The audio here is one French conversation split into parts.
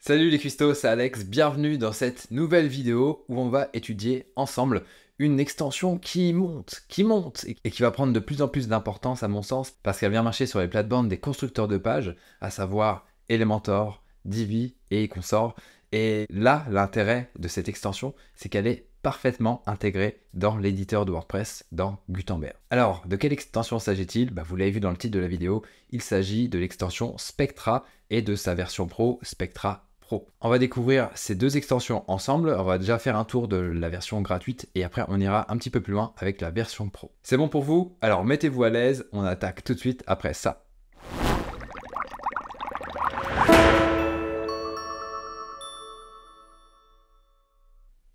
Salut les cuistots, c'est Alex, bienvenue dans cette nouvelle vidéo où on va étudier ensemble une extension qui monte et qui va prendre de plus en plus d'importance à mon sens parce qu'elle vient marcher sur les plates-bandes des constructeurs de pages, à savoir Elementor, Divi et consorts. Et là, l'intérêt de cette extension, c'est qu'elle est parfaitement intégrée dans l'éditeur de WordPress, dans Gutenberg. Alors, de quelle extension s'agit-il? Vous l'avez vu dans le titre de la vidéo, il s'agit de l'extension Spectra et de sa version pro, Spectra Pro. On va découvrir ces deux extensions ensemble. On va déjà faire un tour de la version gratuite et après on ira un petit peu plus loin avec la version pro. C'est bon pour vous? Alors mettez-vous à l'aise, on attaque tout de suite après ça.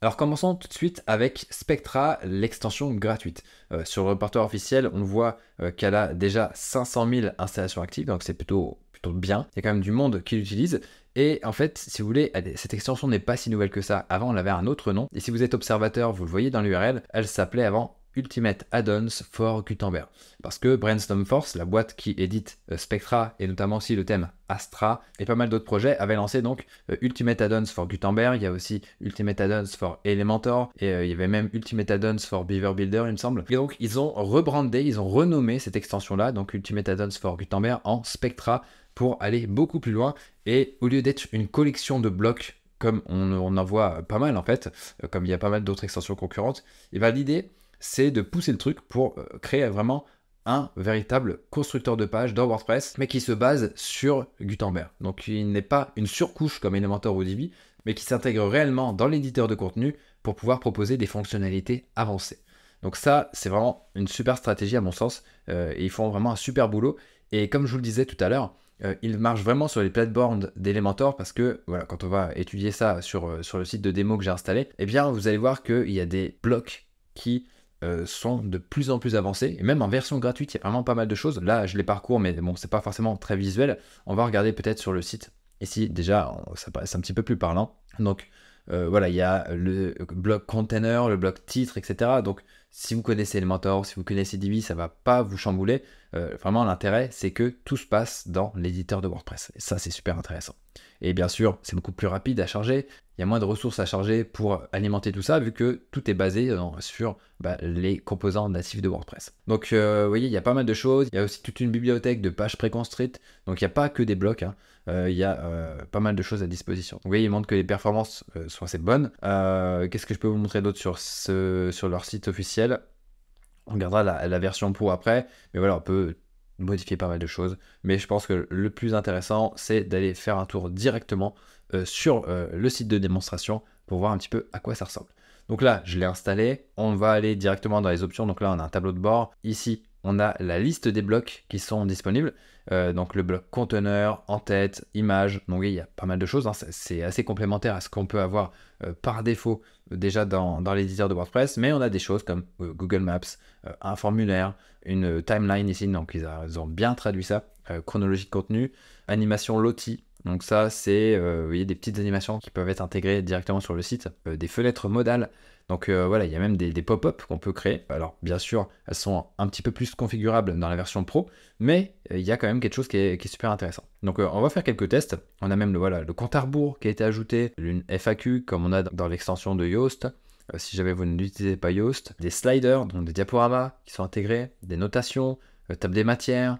Alors commençons tout de suite avec Spectra, l'extension gratuite. Sur le répertoire officiel, on voit qu'elle a déjà 500 000 installations actives, donc c'est plutôt bien. Il y a quand même du monde qui l'utilise. Et en fait, si vous voulez, cette extension n'est pas si nouvelle que ça. Avant, elle avait un autre nom. Et si vous êtes observateur, vous le voyez dans l'URL, elle s'appelait avant Ultimate Add-ons for Gutenberg. Parce que Brainstorm Force, la boîte qui édite Spectra et notamment aussi le thème Astra et pas mal d'autres projets, avait lancé donc Ultimate Add-ons for Gutenberg. Il y a aussi Ultimate Add-ons for Elementor et il y avait même Ultimate Add-ons for Beaver Builder, il me semble. Et donc ils ont rebrandé, ils ont renommé cette extension-là, donc Ultimate Add-ons for Gutenberg, en Spectra pour aller beaucoup plus loin. Et au lieu d'être une collection de blocs comme on en voit pas mal en fait, comme il y a pas mal d'autres extensions concurrentes, et l'idée c'est de pousser le truc pour créer vraiment un véritable constructeur de pages dans WordPress, mais qui se base sur Gutenberg. Donc il n'est pas une surcouche comme Elementor ou Divi, mais qui s'intègre réellement dans l'éditeur de contenu pour pouvoir proposer des fonctionnalités avancées. Donc ça, c'est vraiment une super stratégie à mon sens, et ils font vraiment un super boulot. Et comme je vous le disais tout à l'heure, il marche vraiment sur les plates-bandes d'Elementor parce que voilà, quand on va étudier ça sur le site de démo que j'ai installé, eh bien vous allez voir qu'il y a des blocs qui sont de plus en plus avancés, et même en version gratuite, il y a vraiment pas mal de choses. Là, je les parcours, mais bon, c'est pas forcément très visuel. On va regarder peut-être sur le site. Ici, déjà, ça paraît un petit peu plus parlant. Donc, voilà, il y a le bloc container, le bloc titre, etc. Donc, si vous connaissez Elementor, si vous connaissez Divi, ça va pas vous chambouler. Vraiment, l'intérêt, c'est que tout se passe dans l'éditeur de WordPress. Et ça, c'est super intéressant. Et bien sûr, c'est beaucoup plus rapide à charger. Il y a moins de ressources à charger pour alimenter tout ça, vu que tout est basé sur les composants natifs de WordPress. Donc, vous voyez, il y a pas mal de choses. Il y a aussi toute une bibliothèque de pages préconstruites. Donc, il n'y a pas que des blocs. Il y a pas mal de choses à disposition. Donc, vous voyez, ils montrent que les performances sont assez bonnes. Qu'est-ce que je peux vous montrer d'autre sur leur site officiel? On regardera la version pro après. Mais voilà, on peut modifier pas mal de choses. Mais je pense que le plus intéressant, c'est d'aller faire un tour directement sur le site de démonstration pour voir un petit peu à quoi ça ressemble. Donc là, je l'ai installé. On va aller directement dans les options. Donc là, on a un tableau de bord. Ici, on a la liste des blocs qui sont disponibles. Donc le bloc conteneur, en-tête, image. Donc oui, il y a pas mal de choses. C'est assez complémentaire à ce qu'on peut avoir par défaut déjà dans l'éditeur de WordPress. Mais on a des choses comme Google Maps, un formulaire, une timeline ici. Donc ils ont bien traduit ça. Chronologie de contenu, animation Lottie. Donc ça, c'est vous voyez, des petites animations qui peuvent être intégrées directement sur le site, des fenêtres modales. Donc voilà, il y a même des pop-up qu'on peut créer. Alors bien sûr, elles sont un petit peu plus configurables dans la version pro, mais il y a quand même quelque chose qui est super intéressant. Donc on va faire quelques tests. On a même le compte à rebours qui a été ajouté, une FAQ comme on a dans l'extension de Yoast. Si jamais vous n'utilisez pas Yoast, des sliders, donc des diaporamas qui sont intégrés, des notations, table des matières.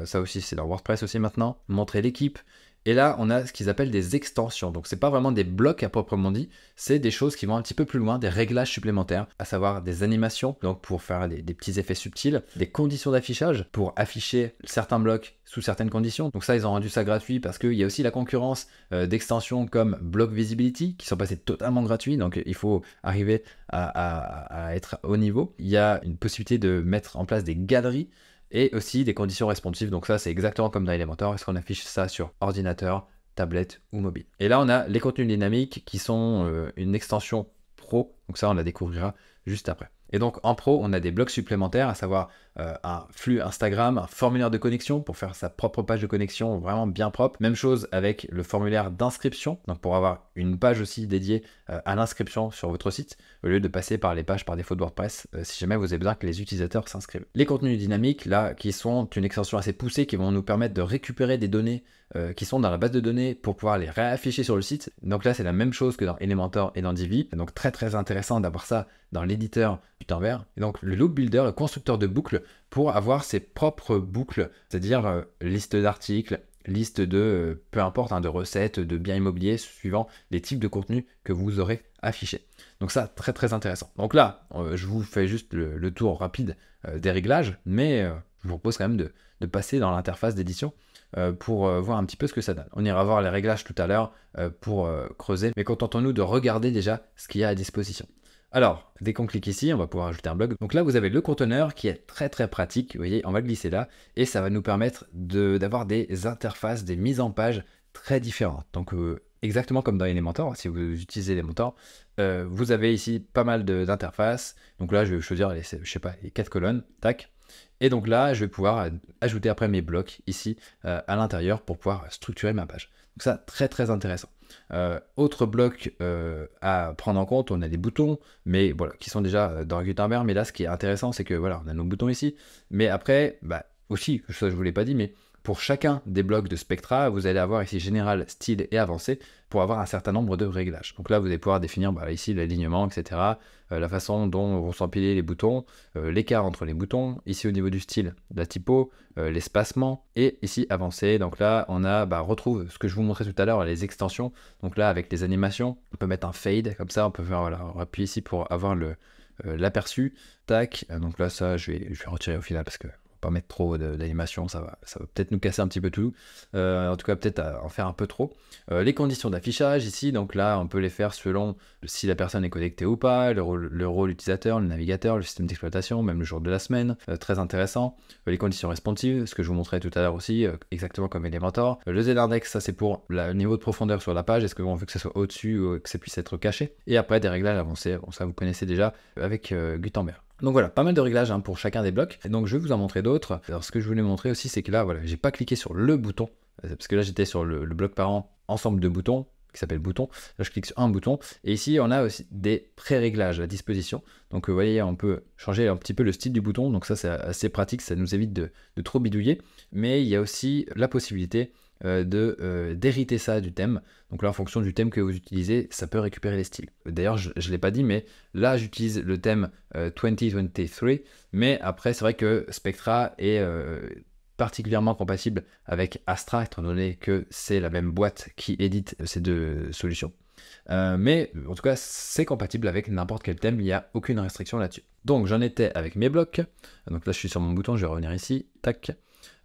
Ça aussi, c'est dans WordPress aussi maintenant. Montrer l'équipe. Et là, on a ce qu'ils appellent des extensions. Donc, c'est pas vraiment des blocs à proprement dit, c'est des choses qui vont un petit peu plus loin, des réglages supplémentaires, à savoir des animations, donc pour faire des petits effets subtils, des conditions d'affichage, pour afficher certains blocs sous certaines conditions. Donc ça, ils ont rendu ça gratuit parce qu'il y a aussi la concurrence d'extensions comme Block Visibility, qui sont passées totalement gratuits, donc il faut arriver à être au niveau. Il y a une possibilité de mettre en place des galeries, et aussi des conditions responsives. Donc ça, c'est exactement comme dans Elementor. Est-ce qu'on affiche ça sur ordinateur, tablette ou mobile? Et là, on a les contenus dynamiques qui sont une extension pro. Donc ça, on la découvrira juste après. Et donc en pro, on a des blocs supplémentaires, à savoir un flux Instagram, un formulaire de connexion pour faire sa propre page de connexion vraiment bien propre. Même chose avec le formulaire d'inscription, donc pour avoir une page aussi dédiée à l'inscription sur votre site, au lieu de passer par les pages par défaut de WordPress, si jamais vous avez besoin que les utilisateurs s'inscrivent. Les contenus dynamiques, là, qui sont une extension assez poussée, qui vont nous permettre de récupérer des données qui sont dans la base de données pour pouvoir les réafficher sur le site. Donc là, c'est la même chose que dans Elementor et dans Divi. Donc très très intéressant d'avoir ça dans l'éditeur Gutenberg. Et donc le Loop Builder, le constructeur de boucles, pour avoir ses propres boucles, c'est-à-dire liste d'articles, liste de, peu importe, de recettes, de biens immobiliers, suivant les types de contenus que vous aurez affichés. Donc ça, très très intéressant. Donc là, je vous fais juste le tour rapide des réglages, mais je vous propose quand même de passer dans l'interface d'édition pour voir un petit peu ce que ça donne. On ira voir les réglages tout à l'heure pour creuser, mais contentons-nous de regarder déjà ce qu'il y a à disposition. Alors, dès qu'on clique ici, on va pouvoir ajouter un blog. Donc là, vous avez le conteneur qui est très très pratique. Vous voyez, on va le glisser là et ça va nous permettre d'avoir des interfaces, des mises en page très différentes. Donc, exactement comme dans Elementor, si vous utilisez Elementor, vous avez ici pas mal d'interfaces. Donc là, je vais choisir les 4 colonnes, tac. Et donc là, je vais pouvoir ajouter après mes blocs ici à l'intérieur pour pouvoir structurer ma page. Donc ça, très très intéressant. Autre bloc à prendre en compte, on a des boutons, mais voilà, qui sont déjà dans Gutenberg. Mais là, ce qui est intéressant, c'est que voilà, on a nos boutons ici. Mais après, aussi, ça je vous l'ai pas dit, mais pour chacun des blocs de Spectra, vous allez avoir ici Général, Style et Avancé pour avoir un certain nombre de réglages. Donc là, vous allez pouvoir définir ici l'alignement, etc., la façon dont vont s'empiler les boutons, l'écart entre les boutons, ici au niveau du style, la typo, l'espacement, et ici Avancé. Donc là, on a, retrouve ce que je vous montrais tout à l'heure, les extensions. Donc là, avec les animations, on peut mettre un fade, comme ça, on peut faire, voilà, on appuie ici pour avoir l'aperçu. Tac, donc là, ça, je vais retirer au final parce que pas mettre trop d'animation, ça va peut-être nous casser un petit peu tout, en tout cas peut-être en faire un peu trop. Les conditions d'affichage ici, donc là on peut les faire selon si la personne est connectée ou pas, le rôle utilisateur, le navigateur, le système d'exploitation, même le jour de la semaine, très intéressant. Les conditions responsives, ce que je vous montrais tout à l'heure aussi, exactement comme Elementor. Le Z-index, ça c'est pour le niveau de profondeur sur la page, est-ce qu'on veut que ça soit au-dessus ou que ça puisse être caché. Et après des réglages avancés, bon ça vous connaissez déjà avec Gutenberg. Donc voilà, pas mal de réglages pour chacun des blocs. Et donc je vais vous en montrer d'autres. Alors ce que je voulais montrer aussi, c'est que là, voilà, j'ai pas cliqué sur le bouton, parce que là j'étais sur le bloc parent, ensemble de boutons, qui s'appelle bouton. Là je clique sur un bouton. Et ici on a aussi des pré-réglages à disposition. Donc vous voyez, on peut changer un petit peu le style du bouton. Donc ça c'est assez pratique, ça nous évite de trop bidouiller. Mais il y a aussi la possibilité d'hériter ça du thème. Donc là, en fonction du thème que vous utilisez, ça peut récupérer les styles. D'ailleurs, je ne l'ai pas dit, mais là, j'utilise le thème 2023. Mais après, c'est vrai que Spectra est particulièrement compatible avec Astra, étant donné que c'est la même boîte qui édite ces deux solutions. Mais en tout cas, c'est compatible avec n'importe quel thème, il n'y a aucune restriction là-dessus. Donc, j'en étais avec mes blocs. Donc là, je suis sur mon bouton, je vais revenir ici. Tac.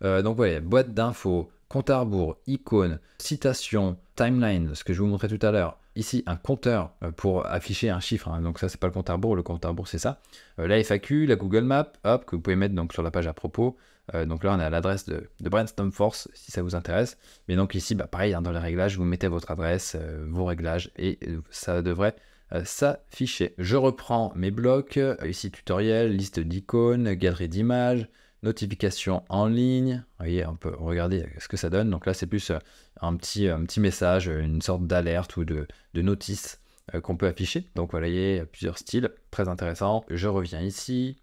Donc, voilà, boîte d'infos, compte à rebours, icône, citation, timeline, ce que je vous montrais tout à l'heure. Ici, un compteur pour afficher un chiffre. Donc ça, c'est pas le compte à rebours. Le compte à rebours, c'est ça. La FAQ, la Google Map, hop, que vous pouvez mettre donc sur la page à propos. Donc là, on a l'adresse de Brainstorm Force, si ça vous intéresse. Mais donc ici, pareil, dans les réglages, vous mettez votre adresse, vos réglages, et ça devrait s'afficher. Je reprends mes blocs. Ici, tutoriel, liste d'icônes, galerie d'images, notification en ligne. Vous voyez, on peut regarder ce que ça donne. Donc là, c'est plus un petit message, une sorte d'alerte ou de notice qu'on peut afficher. Donc voilà, il y a plusieurs styles, très intéressant. Je reviens ici.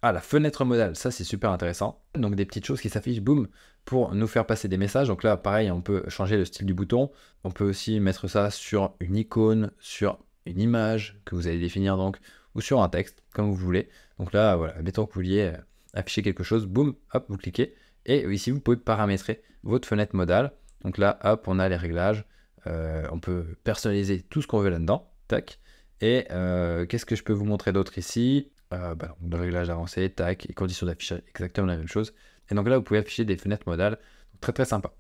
Ah, la fenêtre modale, ça c'est super intéressant. Donc des petites choses qui s'affichent, boum, pour nous faire passer des messages. Donc là, pareil, on peut changer le style du bouton. On peut aussi mettre ça sur une icône, sur une image que vous allez définir donc, ou sur un texte, comme vous voulez. Donc là, voilà, mettons que vous vouliez afficher quelque chose, boum, hop, vous cliquez. Et ici, vous pouvez paramétrer votre fenêtre modale. Donc là, hop, on a les réglages. On peut personnaliser tout ce qu'on veut là-dedans. Tac. Et qu'est-ce que je peux vous montrer d'autre ici? Le réglage avancé, tac, et conditions d'affichage, exactement la même chose. Et donc là, vous pouvez afficher des fenêtres modales. Donc, très très sympa.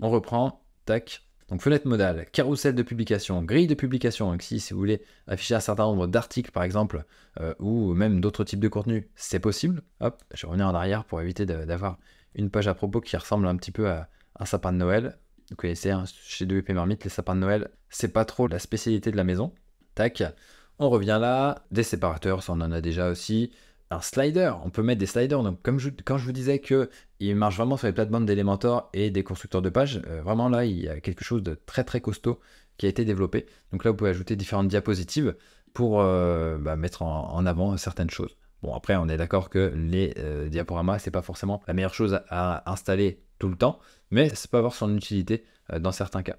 On reprend, tac. Donc fenêtre modale, carrousel de publication, grille de publication. Donc si vous voulez afficher un certain nombre d'articles par exemple, ou même d'autres types de contenus, c'est possible. Hop, je vais revenir en arrière pour éviter d'avoir une page à propos qui ressemble un petit peu à un sapin de Noël. Vous connaissez, chez WP Marmite, les sapins de Noël, c'est pas trop la spécialité de la maison. Tac. On revient là, des séparateurs, ça on en a déjà aussi, un slider. On peut mettre des sliders. Donc, quand je vous disais qu'il marche vraiment sur les plates-bandes d'Elementor et des constructeurs de pages, vraiment là, il y a quelque chose de très très costaud qui a été développé. Donc là, vous pouvez ajouter différentes diapositives pour mettre en avant certaines choses. Bon, après, on est d'accord que les diaporamas, c'est pas forcément la meilleure chose à installer tout le temps, mais ça peut avoir son utilité dans certains cas.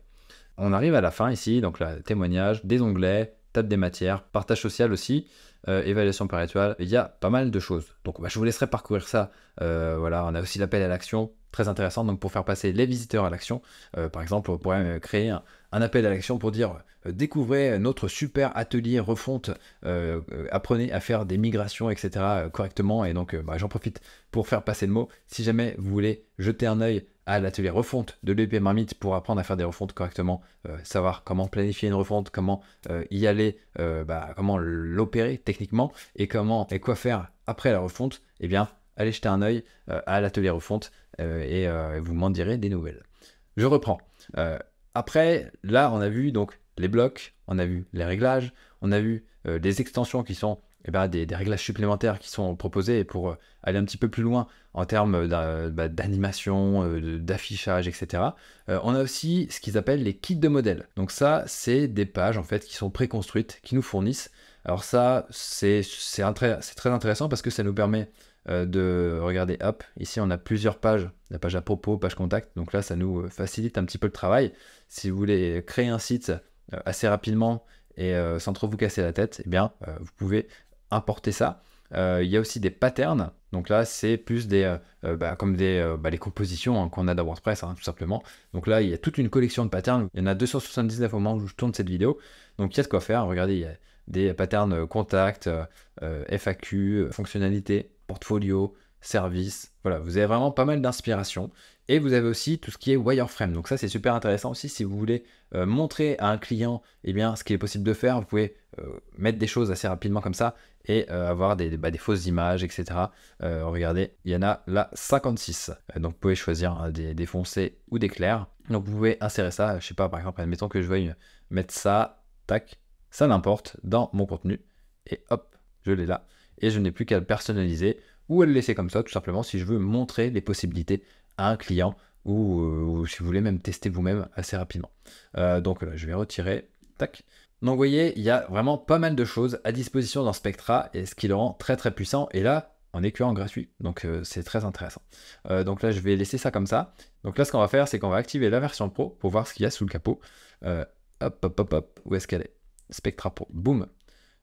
On arrive à la fin ici, donc là, témoignage, des onglets, table des matières, partage social aussi, évaluation par étoile, il y a pas mal de choses. Donc je vous laisserai parcourir ça. Voilà, on a aussi l'appel à l'action, très intéressant, donc pour faire passer les visiteurs à l'action. Par exemple, on pourrait créer un appel à l'action pour dire découvrez notre super atelier refonte, apprenez à faire des migrations, etc. correctement. Et donc j'en profite pour faire passer le mot. Si jamais vous voulez jeter un œil à l'atelier refonte de l'EP Marmite pour apprendre à faire des refontes correctement, savoir comment planifier une refonte, comment y aller, comment l'opérer techniquement et quoi faire après la refonte, eh bien allez jeter un œil à l'atelier refonte et vous m'en direz des nouvelles. Je reprends. Après, là, on a vu donc les blocs, on a vu les réglages, on a vu des extensions qui sont des réglages supplémentaires qui sont proposés pour aller un petit peu plus loin en termes d'animation, d'affichage, etc. On a aussi ce qu'ils appellent les kits de modèles. Donc ça, c'est des pages en fait qui sont préconstruites, qui nous fournissent. Alors ça, c'est très intéressant parce que ça nous permet de regarder, hop, ici on a plusieurs pages, la page à propos, page contact, donc là ça nous facilite un petit peu le travail. Si vous voulez créer un site assez rapidement et sans trop vous casser la tête, eh bien vous pouvez importer ça. Il y a aussi des patterns, donc là c'est plus comme les compositions qu'on a dans WordPress, tout simplement. Donc là il y a toute une collection de patterns, il y en a 279 au moment où je tourne cette vidéo, donc il y a de quoi faire. Regardez, il y a des patterns contact, FAQ, fonctionnalités, portfolio, service, voilà, vous avez vraiment pas mal d'inspiration. Et vous avez aussi tout ce qui est wireframe, donc ça c'est super intéressant aussi si vous voulez montrer à un client ce qu'il est possible de faire. Vous pouvez mettre des choses assez rapidement comme ça et avoir des fausses images, etc. Regardez, il y en a là 56, donc vous pouvez choisir des foncés ou des clairs. Donc vous pouvez insérer ça, je sais pas, par exemple, admettons que je veuille mettre ça, tac, ça n'importe, dans mon contenu, et hop, je l'ai là, et je n'ai plus qu'à le personnaliser, ou à le laisser comme ça, tout simplement, si je veux montrer les possibilités à un client, ou si vous voulez même tester vous-même assez rapidement. Donc là, je vais retirer, tac. Donc vous voyez, il y a vraiment pas mal de choses à disposition dans Spectra, et ce qui le rend très très puissant, et là, en équivalent gratuit, donc c'est très intéressant. Donc là, je vais laisser ça comme ça. Donc là, ce qu'on va faire, c'est qu'on va activer la version Pro pour voir ce qu'il y a sous le capot. Hop, où est-ce qu'elle est? Spectra Pro, boum,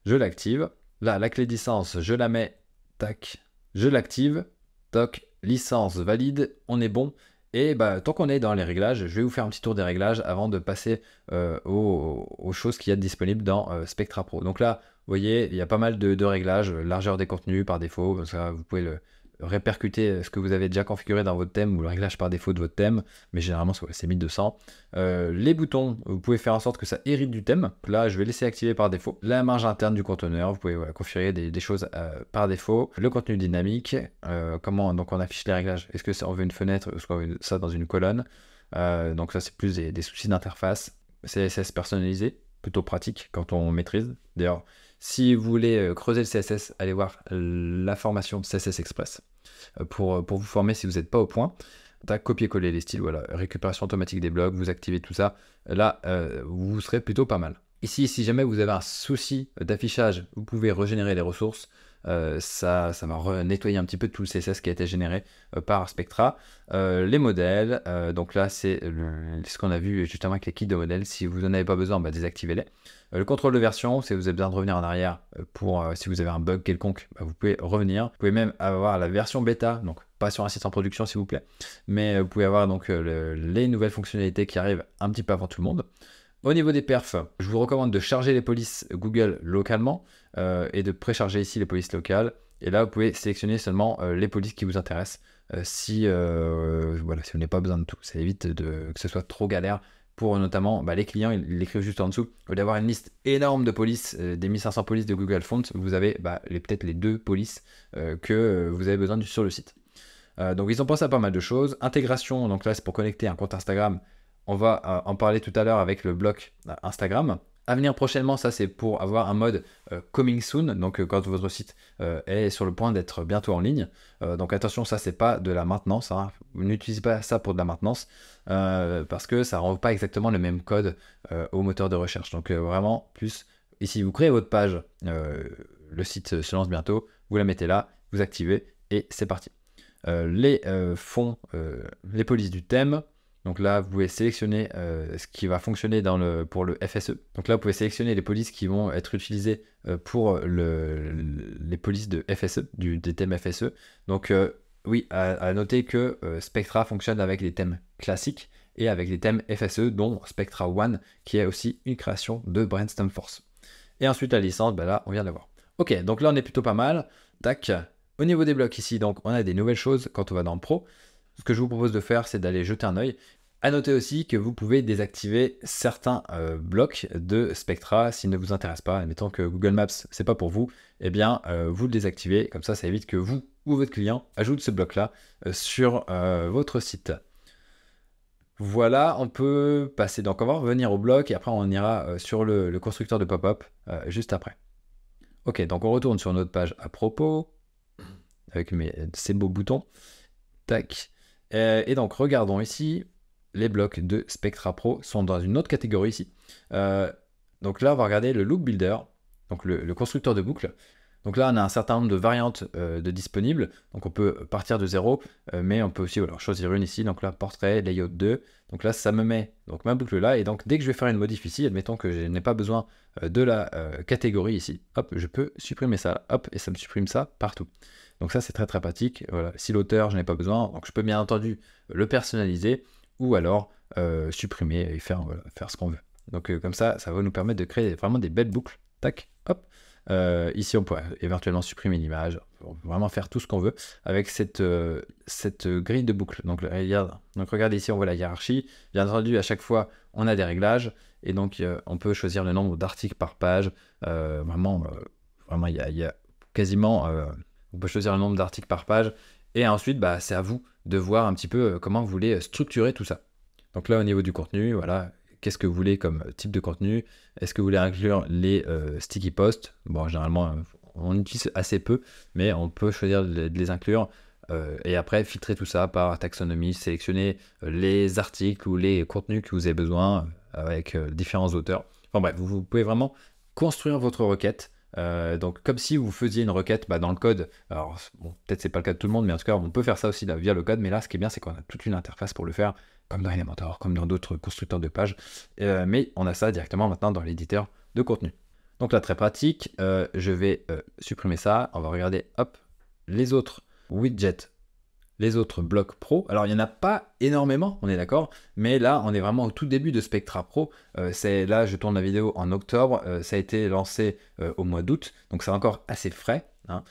je l'active. Là, la clé de licence, je la mets, tac, je l'active, toc, licence valide, on est bon. Et tant qu'on est dans les réglages, je vais vous faire un petit tour des réglages avant de passer aux choses qu'il y a disponibles dans Spectra Pro. Donc là, vous voyez, il y a pas mal de réglages, largeur des contenus par défaut, comme ça vous pouvez répercuter ce que vous avez déjà configuré dans votre thème ou le réglage par défaut de votre thème, mais généralement c'est 1200. Les boutons, vous pouvez faire en sorte que ça hérite du thème. Là, je vais laisser activer par défaut. La marge interne du conteneur, vous pouvez configurer des choses par défaut. Le contenu dynamique, comment donc on affiche les réglages. Est-ce que on veut une fenêtre ou est-ce qu'on veut ça dans une colonne? Donc ça, c'est plus des soucis d'interface. CSS personnalisé, plutôt pratique quand on maîtrise. D'ailleurs, si vous voulez creuser le CSS, allez voir la formation CSS Express pour vous former si vous n'êtes pas au point. Copier-coller les styles, voilà, récupération automatique des blocs, vous activez tout ça. Là, vous serez plutôt pas mal. Ici, si jamais vous avez un souci d'affichage, vous pouvez régénérer les ressources. Ça va nettoyer un petit peu tout le CSS qui a été généré par Spectra. Les modèles, donc là c'est ce qu'on a vu justement avec les kits de modèles. Si vous n'en avez pas besoin, désactivez-les. Le contrôle de version, si vous avez besoin de revenir en arrière pour si vous avez un bug quelconque, vous pouvez revenir. Vous pouvez même avoir la version bêta, donc pas sur un site en production s'il vous plaît, mais vous pouvez avoir donc les nouvelles fonctionnalités qui arrivent un petit peu avant tout le monde. Au niveau des perfs, je vous recommande de charger les polices Google localement et de précharger ici les polices locales. Et là, vous pouvez sélectionner seulement les polices qui vous intéressent si vous n'avez pas besoin de tout. Ça évite que ce soit trop galère pour notamment les clients. Ils l'écrivent juste en dessous. Au lieu d'avoir une liste énorme de polices, des 1500 polices de Google Fonts, vous avez peut-être les 2 polices que vous avez besoin sur le site. Donc ils ont pensé à pas mal de choses. Intégration, donc là c'est pour connecter un compte Instagram. On va en parler tout à l'heure avec le bloc Instagram. À venir prochainement, ça c'est pour avoir un mode coming soon, donc quand votre site est sur le point d'être bientôt en ligne. Donc attention, ça c'est pas de la maintenance, hein. Vous n'utilisez pas ça pour de la maintenance, parce que ça ne rend pas exactement le même code au moteur de recherche. Donc vraiment, plus ici vous créez votre page, le site se lance bientôt, vous la mettez là, vous activez et c'est parti. Les fonds, les polices du thème. Donc là, vous pouvez sélectionner ce qui va fonctionner pour le FSE. Donc là, vous pouvez sélectionner les polices qui vont être utilisées pour les polices de FSE, des thèmes FSE. Donc oui, à noter que Spectra fonctionne avec des thèmes classiques et avec des thèmes FSE, dont Spectra One, qui est aussi une création de Brainstorm Force. Et ensuite, la licence, bah là, on vient de la voir. Ok, donc là, on est plutôt pas mal. Tac. Au niveau des blocs ici, donc on a des nouvelles choses quand on va dans Pro. Ce que je vous propose de faire, c'est d'aller jeter un œil. À noter aussi que vous pouvez désactiver certains blocs de Spectra s'ils ne vous intéressent pas. Admettons que Google Maps, c'est pas pour vous, eh bien, vous le désactivez. Comme ça évite que vous ou votre client ajoute ce bloc-là sur votre site. Voilà, on peut passer. Donc, on va revenir au bloc et après, on ira sur le constructeur de pop-up juste après. Ok, donc on retourne sur notre page à propos avec ces beaux boutons. Tac. Et donc, regardons ici. Les blocs de Spectra Pro sont dans une autre catégorie ici. Donc là, on va regarder le Loop Builder, donc le constructeur de boucles. Donc là, on a un certain nombre de variantes de disponibles. Donc on peut partir de 0, mais on peut aussi choisir une ici. Donc là, portrait, layout 2. Donc là, ça me met donc ma boucle là. Et donc, dès que je vais faire une modif ici, admettons que je n'ai pas besoin de la catégorie ici, hop, je peux supprimer ça. Hop, et ça me supprime ça partout. Donc ça, c'est très très pratique. Voilà. Si l'auteur, je n'ai pas besoin, donc je peux bien entendu le personnaliser ou alors supprimer et faire ce qu'on veut. Donc comme ça va nous permettre de créer vraiment des belles boucles. Tac, hop. Ici, on peut éventuellement supprimer l'image, on peut vraiment faire tout ce qu'on veut avec cette grille de boucles. Donc regardez ici, on voit la hiérarchie. Bien entendu, à chaque fois, on a des réglages et donc on peut choisir le nombre d'articles par page. Vraiment, il y a quasiment, on peut choisir le nombre d'articles par page et ensuite, bah, c'est à vous de voir un petit peu comment vous voulez structurer tout ça. Donc là, au niveau du contenu, voilà. Qu'est-ce que vous voulez comme type de contenu? Est-ce que vous voulez inclure les sticky posts? Bon, généralement, on utilise assez peu, mais on peut choisir de les inclure. Et après, filtrer tout ça par taxonomie, sélectionner les articles ou les contenus que vous avez besoin avec différents auteurs. Enfin bref, vous pouvez vraiment construire votre requête. Donc comme si vous faisiez une requête dans le code. Alors bon, peut-être c'est pas le cas de tout le monde, mais en tout cas on peut faire ça aussi via le code. Mais là, ce qui est bien, c'est qu'on a toute une interface pour le faire, comme dans Elementor, comme dans d'autres constructeurs de pages. Mais on a ça directement maintenant dans l'éditeur de contenu. Donc là, très pratique. Je vais supprimer ça. On va regarder, hop, les autres widgets, les autres blocs pro. Alors, il n'y en a pas énormément, on est d'accord, mais là, on est vraiment au tout début de Spectra Pro. Là, je tourne la vidéo en octobre, ça a été lancé au mois d'août, donc c'est encore assez frais, hein.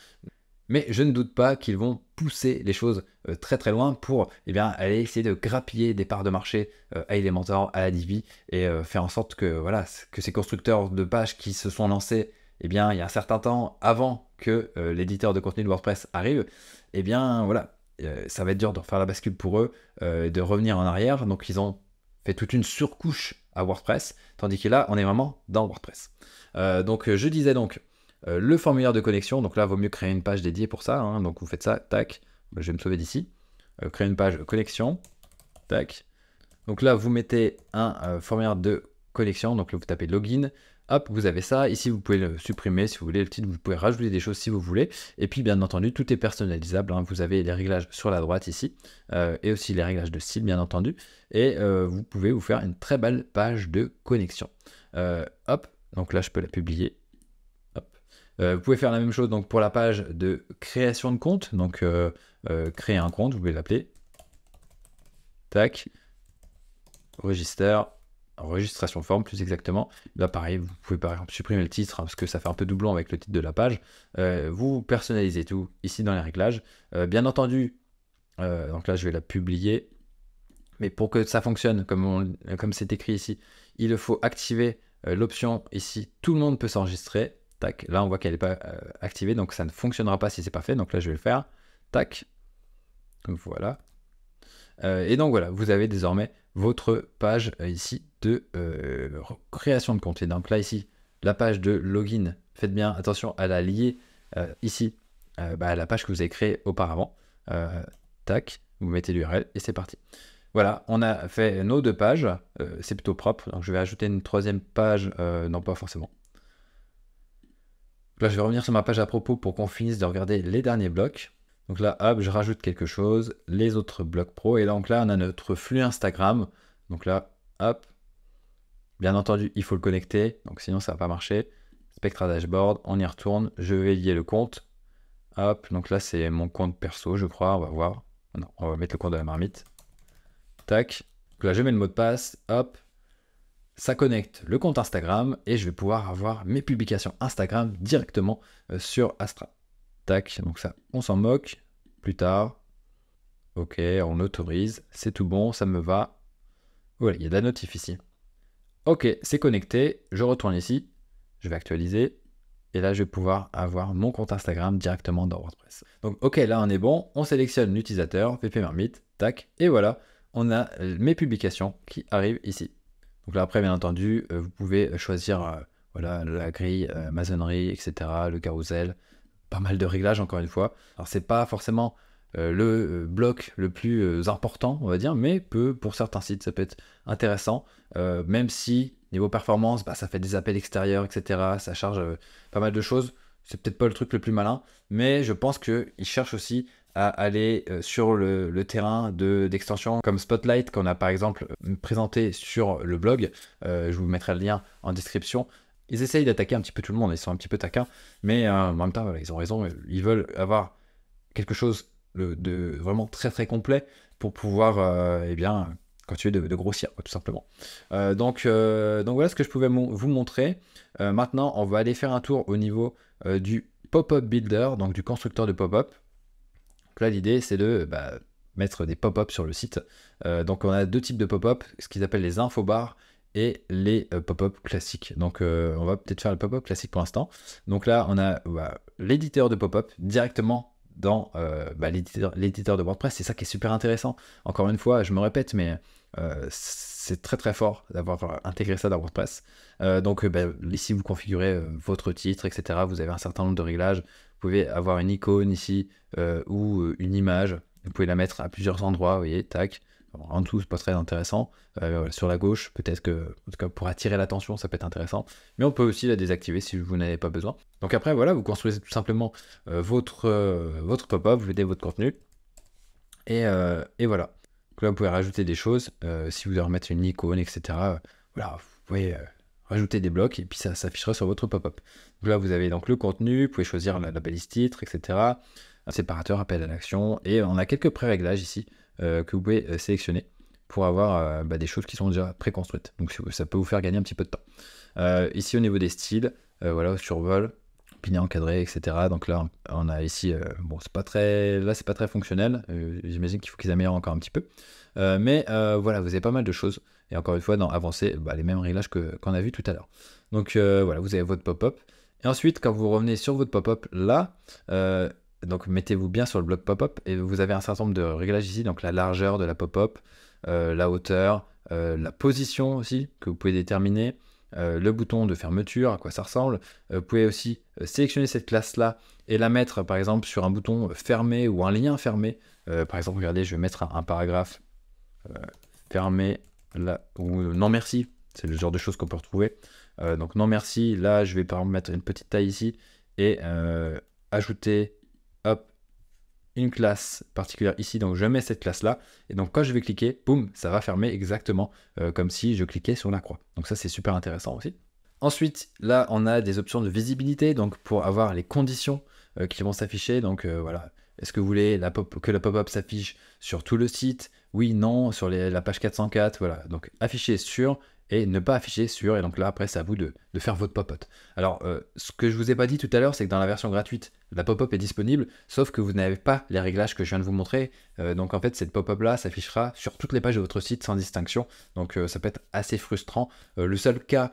Mais je ne doute pas qu'ils vont pousser les choses très très loin pour aller essayer de grappiller des parts de marché à Elementor, à la Divi, et faire en sorte que, voilà, que ces constructeurs de pages qui se sont lancés il y a un certain temps avant que l'éditeur de contenu de WordPress arrive, voilà, ça va être dur de refaire la bascule pour eux, de revenir en arrière. Donc ils ont fait toute une surcouche à WordPress, tandis que là, on est vraiment dans WordPress. Donc je disais donc, le formulaire de connexion, donc là, il vaut mieux créer une page dédiée pour ça, hein. Donc vous faites ça, tac, je vais me sauver d'ici, créer une page connexion, tac. Donc là, vous mettez un formulaire de connexion, donc là, vous tapez login, hop, vous avez ça. Ici, vous pouvez le supprimer si vous voulez, le titre, vous pouvez rajouter des choses si vous voulez. Et puis, bien entendu, tout est personnalisable, hein. Vous avez les réglages sur la droite ici, et aussi les réglages de style, bien entendu. Et vous pouvez vous faire une très belle page de connexion. Hop, donc là, je peux la publier. Vous pouvez faire la même chose donc, pour la page de création de compte. Donc, créer un compte, vous pouvez l'appeler. Tac. Register. Registration forme, plus exactement. Là, pareil, vous pouvez par exemple supprimer le titre, hein, parce que ça fait un peu doublon avec le titre de la page. Vous personnalisez tout ici dans les réglages. Bien entendu, donc là, je vais la publier. Mais pour que ça fonctionne, comme c'est écrit ici, il faut activer l'option ici. Tout le monde peut s'enregistrer. Tac, là on voit qu'elle n'est pas activée, donc ça ne fonctionnera pas si c'est pas fait. Donc là je vais le faire. Tac, voilà. Et donc voilà, vous avez désormais votre page ici de création de compte. Et donc là ici, la page de login, faites bien attention à la lier ici à la page que vous avez créée auparavant. Tac, vous mettez l'URL et c'est parti. Voilà, on a fait nos 2 pages, c'est plutôt propre, donc je vais ajouter une 3e page, non pas forcément. Là je vais revenir sur ma page à propos pour qu'on finisse de regarder les derniers blocs. Donc là, hop, je rajoute quelque chose, les autres blocs pro, et donc là on a notre flux Instagram. Donc là, hop, bien entendu il faut le connecter, donc sinon ça va pas marcher. Spectra Dashboard, on y retourne, je vais lier le compte. Hop, donc là c'est mon compte perso je crois, on va voir. Non, on va mettre le compte de la marmite. Tac, donc là je mets le mot de passe, hop, ça connecte le compte Instagram et je vais pouvoir avoir mes publications Instagram directement sur Astra. Tac, donc ça on s'en moque, plus tard, ok, on autorise, c'est tout bon, ça me va. Voilà, il y a de la notif ici. Ok, c'est connecté, je retourne ici, je vais actualiser, et là je vais pouvoir avoir mon compte Instagram directement dans WordPress. Donc ok, là on est bon, on sélectionne l'utilisateur, VP Marmite, tac, et voilà, on a mes publications qui arrivent ici. Donc là après bien entendu, vous pouvez choisir voilà, la grille, maçonnerie, etc., le carrousel, pas mal de réglages encore une fois. Alors c'est pas forcément le bloc le plus important on va dire, mais pour certains sites ça peut être intéressant, même si niveau performance ça fait des appels extérieurs, etc., ça charge pas mal de choses. C'est peut-être pas le truc le plus malin, mais je pense qu'ils cherchent aussi à aller sur le terrain d'extensions comme Spotlight qu'on a par exemple présenté sur le blog. Je vous mettrai le lien en description. Ils essayent d'attaquer un petit peu tout le monde, ils sont un petit peu taquins, mais en même temps, voilà, ils ont raison, ils veulent avoir quelque chose de vraiment très très complet pour pouvoir eh bien, continuer de grossir, tout simplement. Donc voilà ce que je pouvais vous montrer. Maintenant, on va aller faire un tour au niveau du pop-up builder, donc du constructeur de pop-up. Donc là, l'idée, c'est de mettre des pop-up sur le site. Donc on a 2 types de pop-up, ce qu'ils appellent les infobars et les pop-up classiques. Donc on va peut-être faire le pop-up classique pour l'instant. Donc là on a l'éditeur de pop-up directement dans l'éditeur de WordPress. C'est ça qui est super intéressant. Encore une fois, je me répète, mais c'est très très fort d'avoir intégré ça dans WordPress. Donc ici vous configurez votre titre, etc. Vous avez un certain nombre de réglages. Vous pouvez avoir une icône ici ou une image. Vous pouvez la mettre à plusieurs endroits, vous voyez, tac. En dessous, c'est pas très intéressant. Sur la gauche, peut-être que, en tout cas, pour attirer l'attention, ça peut être intéressant. Mais on peut aussi la désactiver si vous n'avez pas besoin. Donc après, voilà, vous construisez tout simplement votre pop-up, vous mettez votre contenu. Et voilà. Donc là, vous pouvez rajouter des choses. Si vous voulez remettre une icône, etc. Voilà, vous pouvez rajouter des blocs et puis ça s'affichera sur votre pop-up. Donc là, vous avez donc le contenu, vous pouvez choisir la balise titre, etc. Un séparateur, appel à l'action. Et on a quelques pré-réglages ici que vous pouvez sélectionner pour avoir des choses qui sont déjà préconstruites. Donc ça peut vous faire gagner un petit peu de temps. Ici au niveau des styles, voilà, survol, pignon encadré, etc. Donc là on a ici, bon c'est pas très fonctionnel, j'imagine qu'il faut qu'ils améliorent encore un petit peu. Mais voilà, vous avez pas mal de choses. Et encore une fois, dans avancer, les mêmes réglages qu'on a vu tout à l'heure. Donc voilà, vous avez votre pop-up. Et ensuite, quand vous revenez sur votre pop-up là, donc mettez-vous bien sur le bloc pop-up et vous avez un certain nombre de réglages ici, donc la largeur de la pop-up, la hauteur, la position aussi que vous pouvez déterminer, le bouton de fermeture, à quoi ça ressemble. Vous pouvez aussi sélectionner cette classe-là et la mettre par exemple sur un bouton fermé ou un lien fermé. Par exemple, regardez, je vais mettre un paragraphe fermé là, ou non merci, c'est le genre de choses qu'on peut retrouver. Donc non merci, là je vais par exemple mettre une petite taille ici et ajouter hop, une classe particulière ici, donc je mets cette classe là, et donc quand je vais cliquer, boum, ça va fermer exactement comme si je cliquais sur la croix. Donc ça c'est super intéressant aussi. Ensuite, là on a des options de visibilité, donc pour avoir les conditions qui vont s'afficher, donc voilà, est-ce que vous voulez que la pop-up s'affiche sur tout le site? Oui, non, sur la page 404, voilà, donc afficher sur et ne pas afficher sur, et donc là après c'est à vous de faire votre pop-up. Alors ce que je vous ai pas dit tout à l'heure, c'est que dans la version gratuite, la pop-up est disponible, sauf que vous n'avez pas les réglages que je viens de vous montrer, donc en fait cette pop-up là s'affichera sur toutes les pages de votre site sans distinction, donc ça peut être assez frustrant. Le seul cas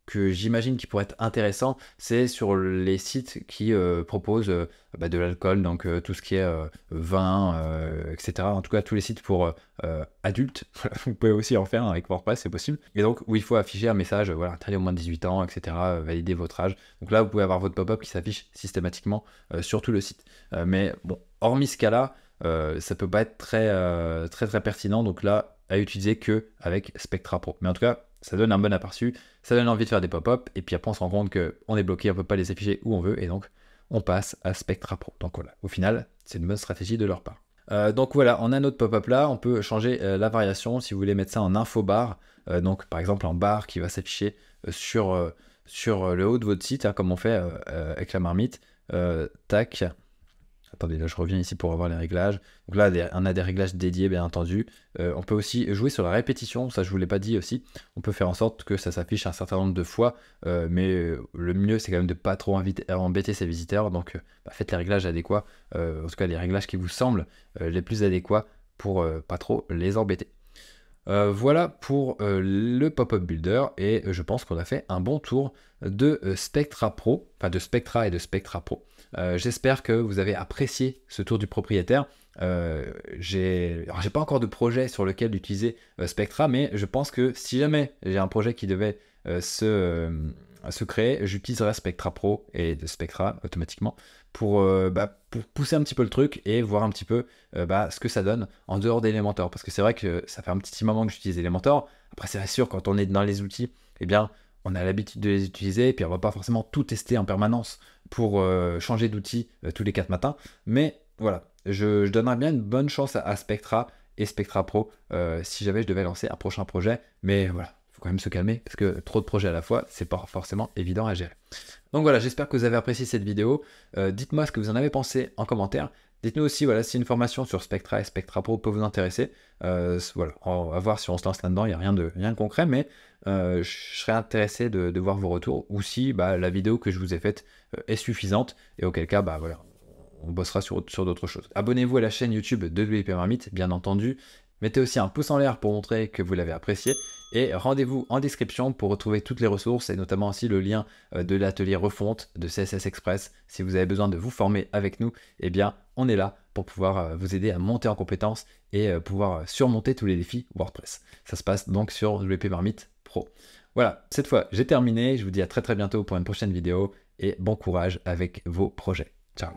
que j'imagine qui pourrait être intéressant, c'est sur les sites qui proposent de l'alcool, donc tout ce qui est vin, etc. En tout cas, tous les sites pour adultes. Vous pouvez aussi en faire avec WordPress, c'est possible. Et donc, où il faut afficher un message, voilà, interdit au moins de 18 ans, etc. Valider votre âge. Donc là, vous pouvez avoir votre pop-up qui s'affiche systématiquement sur tout le site. Mais bon, hormis ce cas-là, ça peut pas être très pertinent. Donc là, à utiliser que avec Spectra Pro. Mais en tout cas, ça donne un bon aperçu, ça donne envie de faire des pop-up, et puis après on se rend compte qu'on est bloqué, on peut pas les afficher où on veut, et donc on passe à Spectra Pro. Donc voilà, au final, c'est une bonne stratégie de leur part. Donc voilà, on a notre pop-up là, on peut changer la variation si vous voulez mettre ça en info bar, donc par exemple en barre qui va s'afficher sur le haut de votre site, hein, comme on fait avec la marmite. Tac. Attendez, là je reviens ici pour avoir les réglages. Donc là, on a des réglages dédiés, bien entendu. On peut aussi jouer sur la répétition, ça je vous l'ai pas dit aussi. On peut faire en sorte que ça s'affiche un certain nombre de fois, mais le mieux c'est quand même de pas trop embêter ses visiteurs. Donc faites les réglages adéquats, en tout cas les réglages qui vous semblent les plus adéquats pour pas trop les embêter. Voilà pour le Pop-up Builder, et je pense qu'on a fait un bon tour de Spectra Pro, enfin de Spectra et de Spectra Pro. J'espère que vous avez apprécié ce tour du propriétaire. Alors j'ai pas encore de projet sur lequel utiliser Spectra, mais je pense que si jamais j'ai un projet qui devait se créer, j'utiliserai Spectra Pro et de Spectra automatiquement pour pousser un petit peu le truc et voir un petit peu ce que ça donne en dehors d'Elementor, parce que c'est vrai que ça fait un petit moment que j'utilise Elementor. Après c'est sûr, quand on est dans les outils, eh bien on a l'habitude de les utiliser, et puis on va pas forcément tout tester en permanence pour changer d'outil tous les 4 matins, mais voilà, je donnerais bien une bonne chance à Spectra et Spectra Pro si jamais je devais lancer un prochain projet, mais voilà, faut quand même se calmer, parce que trop de projets à la fois, c'est pas forcément évident à gérer. Donc voilà, j'espère que vous avez apprécié cette vidéo. Dites-moi ce que vous en avez pensé en commentaire. Dites-nous aussi voilà, si une formation sur Spectra et Spectra Pro peut vous intéresser. Voilà, on va voir si on se lance là-dedans, il n'y a rien de concret, mais je serais intéressé de voir vos retours, ou si la vidéo que je vous ai faite est suffisante, et auquel cas, voilà, on bossera sur d'autres choses. Abonnez-vous à la chaîne YouTube de WP Marmite, bien entendu. Mettez aussi un pouce en l'air pour montrer que vous l'avez apprécié. Et rendez-vous en description pour retrouver toutes les ressources, et notamment aussi le lien de l'atelier refonte de CSS Express. Si vous avez besoin de vous former avec nous, eh bien on est là pour pouvoir vous aider à monter en compétences et pouvoir surmonter tous les défis WordPress. Ça se passe donc sur WP Marmite Pro. Voilà, cette fois j'ai terminé. Je vous dis à très bientôt pour une prochaine vidéo, et bon courage avec vos projets. Ciao.